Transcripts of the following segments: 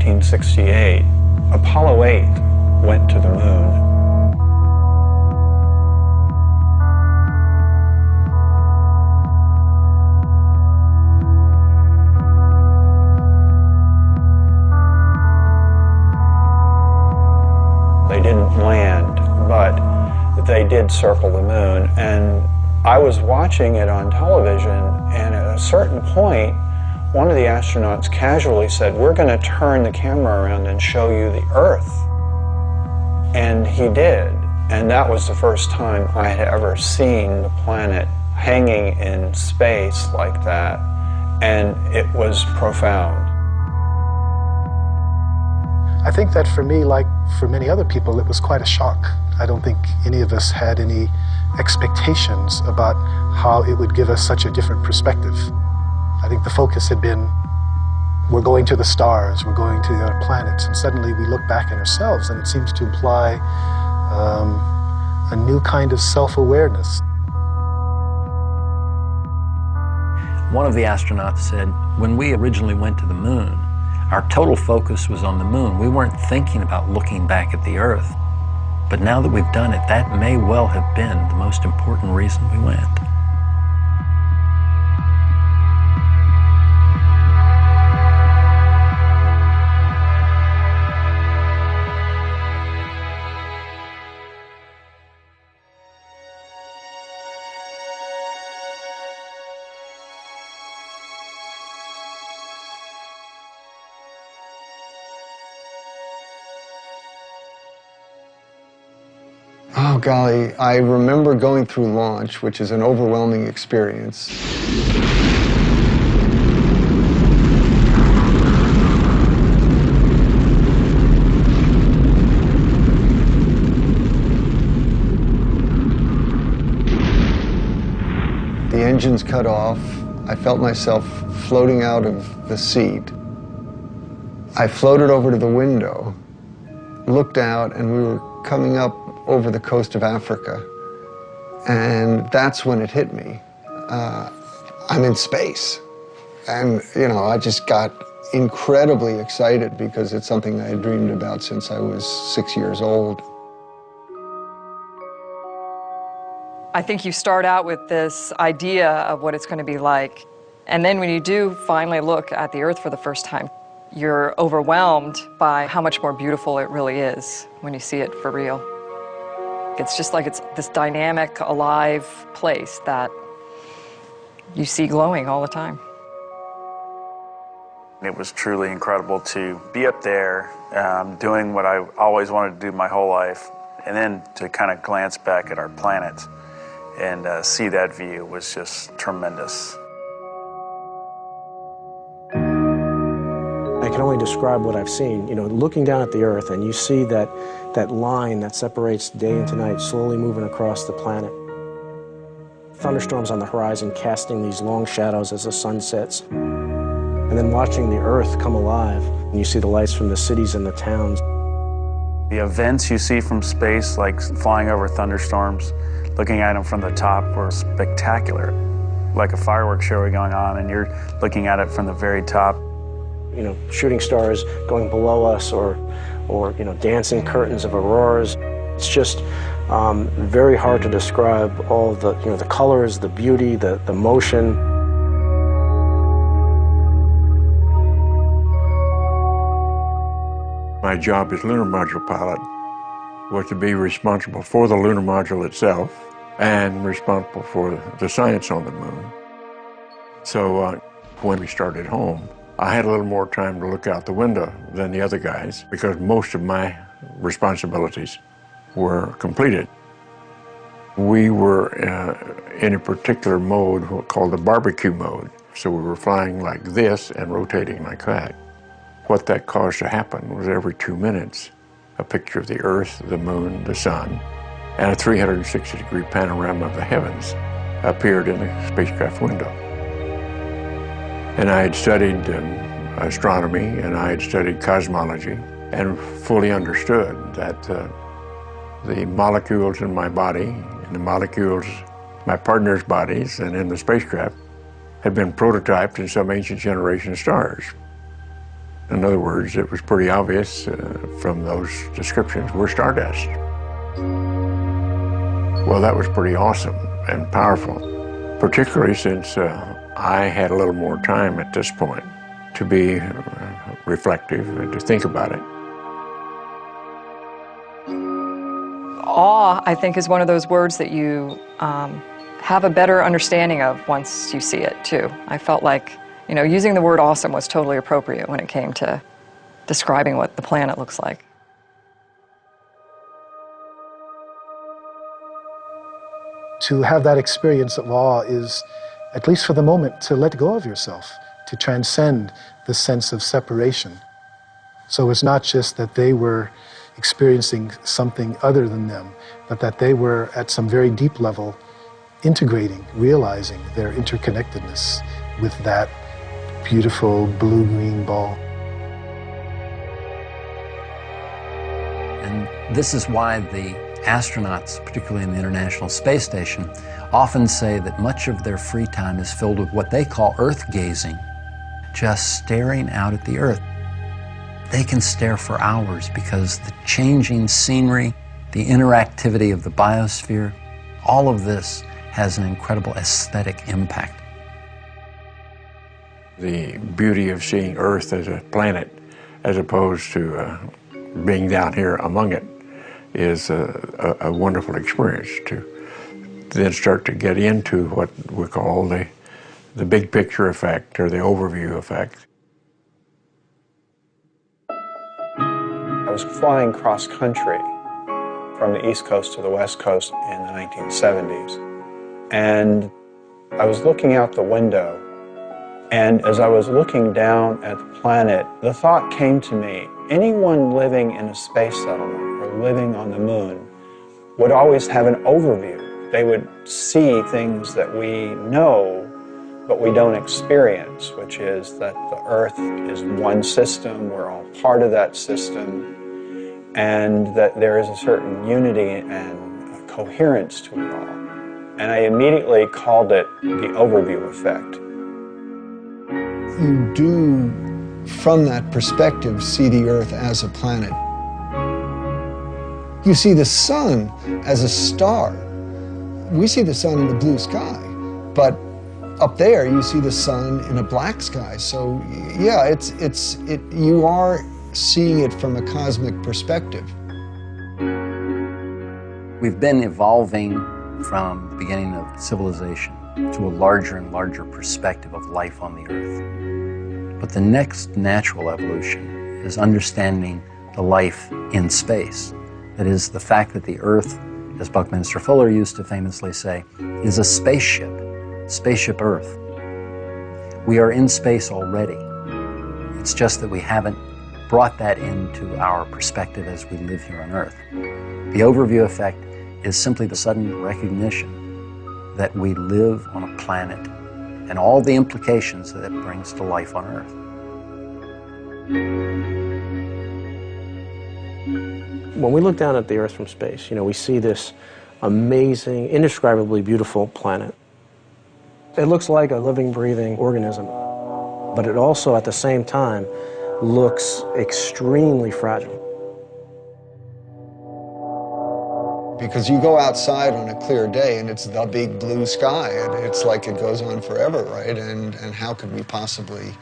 1968, Apollo 8 went to the moon. They didn't land, but they did circle the moon. And I was watching it on television, and at a certain point, one of the astronauts casually said, "We're going to turn the camera around and show you the Earth." And he did. And that was the first time I had ever seen the planet hanging in space like that. And it was profound. I think that for me, like for many other people, it was quite a shock. I don't think any of us had any expectations about how it would give us such a different perspective. I think the focus had been, we're going to the stars, we're going to the other planets, and suddenly we look back at ourselves and it seems to imply a new kind of self-awareness. One of the astronauts said, when we originally went to the moon, our total focus was on the moon. We weren't thinking about looking back at the Earth. But now that we've done it, that may well have been the most important reason we went. Oh, golly, I remember going through launch, which is an overwhelming experience. The engines cut off. I felt myself floating out of the seat. I floated over to the window, looked out, and we were coming up over the coast of Africa. And that's when it hit me. I'm in space. And, you know, I just got incredibly excited because it's something I had dreamed about since I was 6 years old. I think you start out with this idea of what it's going to be like. And then when you do finally look at the Earth for the first time, you're overwhelmed by how much more beautiful it really is when you see it for real. It's just like it's this dynamic, alive place that you see glowing all the time. It was truly incredible to be up there, doing what I always wanted to do my whole life, and then to kind of glance back at our planet and see that view was just tremendous. I can only describe what I've seen. You know, looking down at the Earth and you see that line that separates day into night slowly moving across the planet. Thunderstorms on the horizon casting these long shadows as the sun sets. And then watching the Earth come alive, and you see the lights from the cities and the towns. The events you see from space, like flying over thunderstorms, looking at them from the top, were spectacular. Like a fireworks show going on, and you're looking at it from the very top. You know, shooting stars going below us, or you know, dancing curtains of auroras. It's just very hard to describe all the, you know, the colors, the beauty, the motion. My job as lunar module pilot was to be responsible for the lunar module itself and responsible for the science on the moon. So when we started home, I had a little more time to look out the window than the other guys because most of my responsibilities were completed. We were in a particular mode called the barbecue mode. So we were flying like this and rotating like that. What that caused to happen was every 2 minutes, a picture of the Earth, the moon, the sun, and a 360-degree panorama of the heavens appeared in the spacecraft window. And I had studied astronomy, and I had studied cosmology, and fully understood that the molecules in my body, and the molecules in my partner's bodies, and in the spacecraft, had been prototyped in some ancient generation of stars. In other words, it was pretty obvious from those descriptions we're stardust. Well, that was pretty awesome and powerful, particularly since I had a little more time at this point to be reflective and to think about it. Awe, I think, is one of those words that you have a better understanding of once you see it, too. I felt like, you know, using the word awesome was totally appropriate when it came to describing what the planet looks like. To have that experience of awe is, at least for the moment, to let go of yourself, to transcend the sense of separation. So it's not just that they were experiencing something other than them, but that they were at some very deep level integrating, realizing their interconnectedness with that beautiful blue-green ball. And this is why the astronauts, particularly in the International Space Station, often say that much of their free time is filled with what they call Earth gazing, just staring out at the Earth. They can stare for hours because the changing scenery, the interactivity of the biosphere, all of this has an incredible aesthetic impact. The beauty of seeing Earth as a planet as opposed to being down here among it is a wonderful experience to then start to get into what we call the big picture effect or the overview effect. I was flying cross country from the East Coast to the West Coast in the 1970s. And I was looking out the window, and as I was looking down at the planet, the thought came to me, anyone living in a space settlement or living on the moon would always have an overview. They would see things that we know, but we don't experience, which is that the Earth is one system, we're all part of that system, and that there is a certain unity and a coherence to it all. And I immediately called it the overview effect. You do, from that perspective, see the Earth as a planet. You see the sun as a star. We see the sun in the blue sky, but up there you see the sun in a black sky. So yeah, you are seeing it from a cosmic perspective. We've been evolving from the beginning of civilization to a larger and larger perspective of life on the Earth. But the next natural evolution is understanding the life in space. That is, the fact that the Earth, as Buckminster Fuller used to famously say, is a spaceship, spaceship Earth. We are in space already. It's just that we haven't brought that into our perspective as we live here on Earth. The overview effect is simply the sudden recognition that we live on a planet and all the implications that it brings to life on Earth. When we look down at the Earth from space, we see this amazing, indescribably beautiful planet. It looks like a living, breathing organism, but it also, at the same time, looks extremely fragile. Because you go outside on a clear day and it's the big blue sky, and it's like it goes on forever, right? And how could we possibly,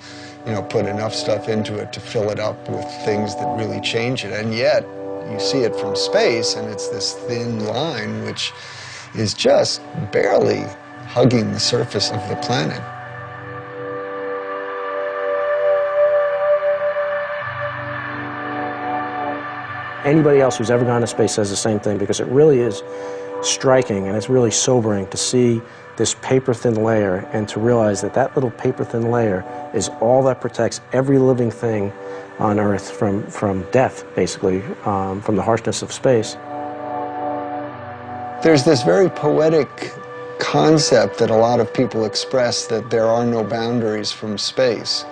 put enough stuff into it to fill it up with things that really change it? And yet, you see it from space, and it's this thin line which is just barely hugging the surface of the planet. Anybody else who's ever gone to space says the same thing, because it really is striking and it's really sobering to see this paper-thin layer and to realize that that little paper-thin layer is all that protects every living thing on Earth from death, basically, from the harshness of space. There's this very poetic concept that a lot of people express, that there are no boundaries from space.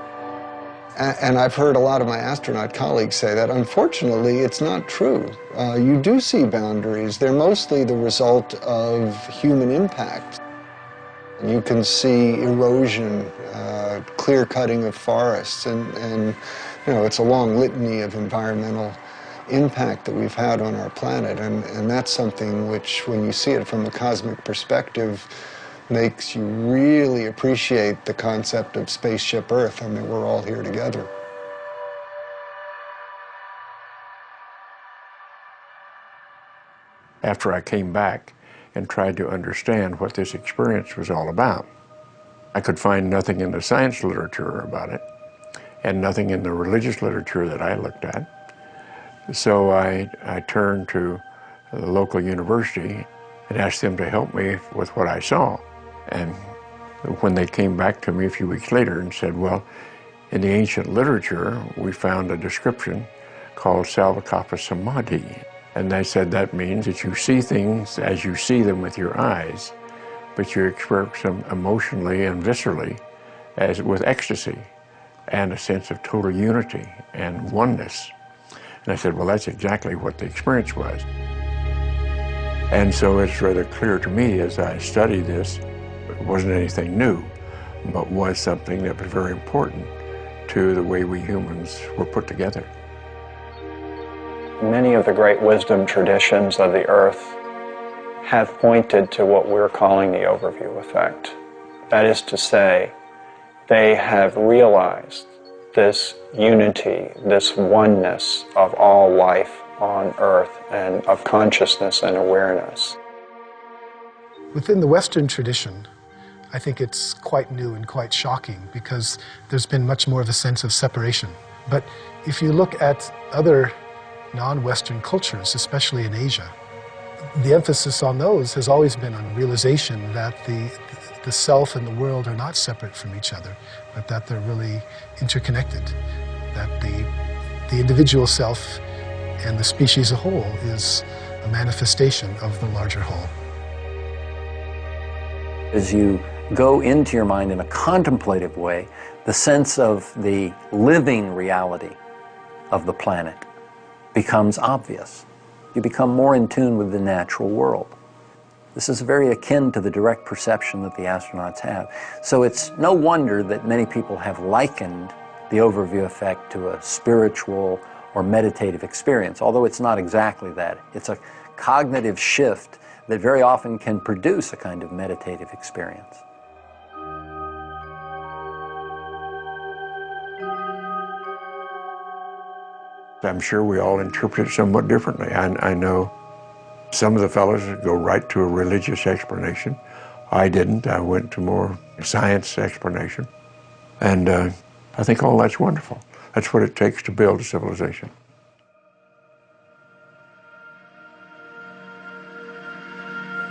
And I've heard a lot of my astronaut colleagues say that. Unfortunately, it's not true. You do see boundaries. They're mostly the result of human impact. You can see erosion, clear cutting of forests, and You know, it's a long litany of environmental impact that we've had on our planet, and that's something which, when you see it from a cosmic perspective, makes you really appreciate the concept of Spaceship Earth, and that we're all here together. After I came back and tried to understand what this experience was all about, I could find nothing in the science literature about it, and nothing in the religious literature that I looked at. So I turned to the local university and asked them to help me with what I saw. And when they came back to me a few weeks later and said, well, in the ancient literature, we found a description called Salvakapa Samadhi. And they said that means that you see things as you see them with your eyes, but you experience them emotionally and viscerally as with ecstasy and a sense of total unity and oneness. And I said, well, that's exactly what the experience was. And so it's rather clear to me as I study this, it wasn't anything new, but was something that was very important to the way we humans were put together. Many of the great wisdom traditions of the earth have pointed to what we're calling the overview effect. That is to say, they have realized this unity, this oneness of all life on earth and of consciousness and awareness. Within the Western tradition, I think it's quite new and quite shocking because there's been much more of a sense of separation. But if you look at other non-Western cultures, especially in Asia, the emphasis on those has always been on realization that the self and the world are not separate from each other, but that they're really interconnected, that the individual self and the species as a whole is a manifestation of the larger whole. As you go into your mind in a contemplative way, the sense of the living reality of the planet becomes obvious. You become more in tune with the natural world. This is very akin to the direct perception that the astronauts have. So it's no wonder that many people have likened the overview effect to a spiritual or meditative experience, although it's not exactly that. It's a cognitive shift that very often can produce a kind of meditative experience. I'm sure we all interpret it somewhat differently. I know some of the fellows go right to a religious explanation. I didn't. I went to more science explanation. And I think all that's wonderful. That's what it takes to build a civilization.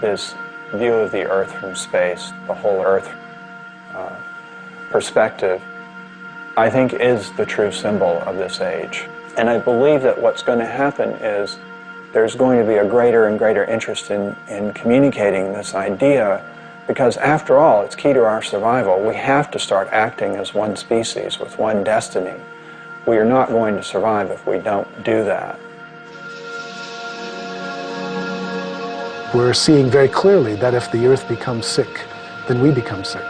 This view of the Earth from space, the whole Earth perspective, I think is the true symbol of this age. And I believe that what's going to happen is there's going to be a greater and greater interest in communicating this idea, because after all, it's key to our survival. We have to start acting as one species with one destiny. We are not going to survive if we don't do that. We're seeing very clearly that if the Earth becomes sick, then we become sick.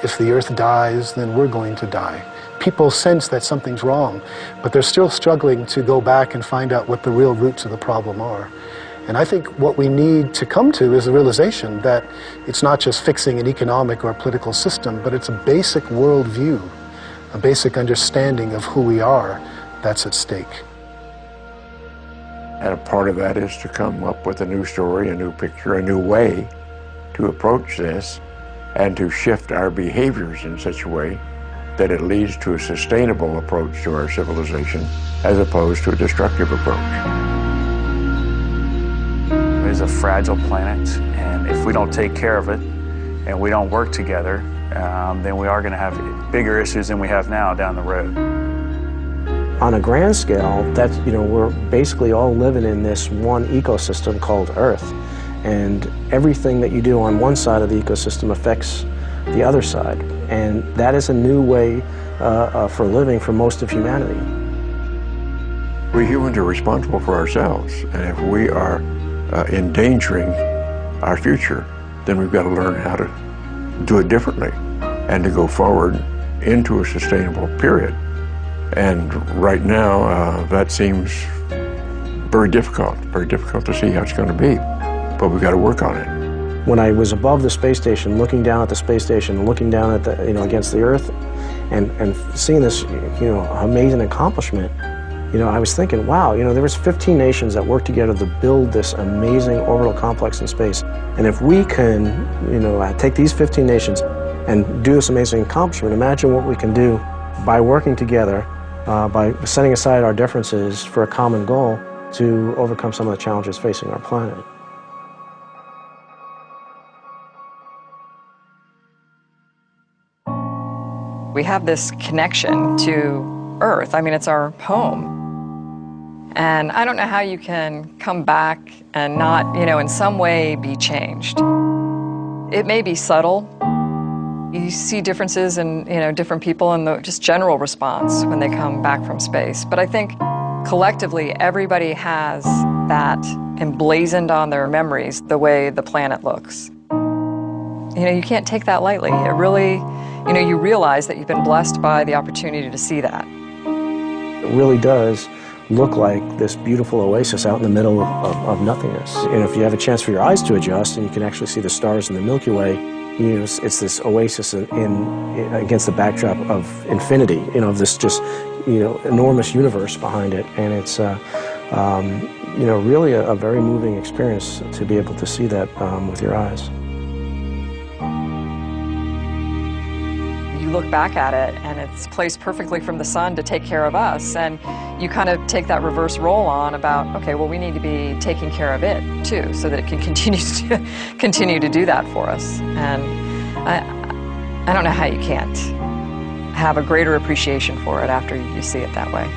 If the Earth dies, then we're going to die. People sense that something's wrong, but they're still struggling to go back and find out what the real roots of the problem are. And I think what we need to come to is the realization that it's not just fixing an economic or political system, but it's a basic worldview, a basic understanding of who we are that's at stake. And a part of that is to come up with a new story, a new picture, a new way to approach this and to shift our behaviors in such a way that it leads to a sustainable approach to our civilization as opposed to a destructive approach. It is a fragile planet, and if we don't take care of it and we don't work together, then we are going to have bigger issues than we have now down the road. On a grand scale, that's, we're basically all living in this one ecosystem called Earth. And everything that you do on one side of the ecosystem affects the other side. And that is a new way for living for most of humanity. We humans are responsible for ourselves. And if we are endangering our future, then we've got to learn how to do it differently and to go forward into a sustainable period And right now, that seems very difficult to see how it's going to be. But we've got to work on it. When I was above the space station, looking down at the space station, looking down at the, against the Earth, and seeing this, amazing accomplishment, I was thinking, wow, there was 15 nations that worked together to build this amazing orbital complex in space. And if we can, take these 15 nations and do this amazing accomplishment, imagine what we can do by working together, by setting aside our differences for a common goal to overcome some of the challenges facing our planet. We have this connection to Earth. I mean, it's our home. And I don't know how you can come back and not, in some way be changed. It may be subtle. You see differences in, different people and the just general response when they come back from space. But I think collectively, everybody has that emblazoned on their memories, the way the planet looks. You can't take that lightly. It really, you realize that you've been blessed by the opportunity to see that. It really does look like this beautiful oasis out in the middle of nothingness. And if you have a chance for your eyes to adjust and you can actually see the stars in the Milky Way, it's this oasis against the backdrop of infinity, of this just, enormous universe behind it. And it's, really a very moving experience to be able to see that with your eyes. You look back at it and it's placed perfectly from the sun to take care of us, and you kind of take that reverse role on about, okay, well, we need to be taking care of it too, so that it can continue to do that for us. And I don't know how you can't have a greater appreciation for it after you see it that way.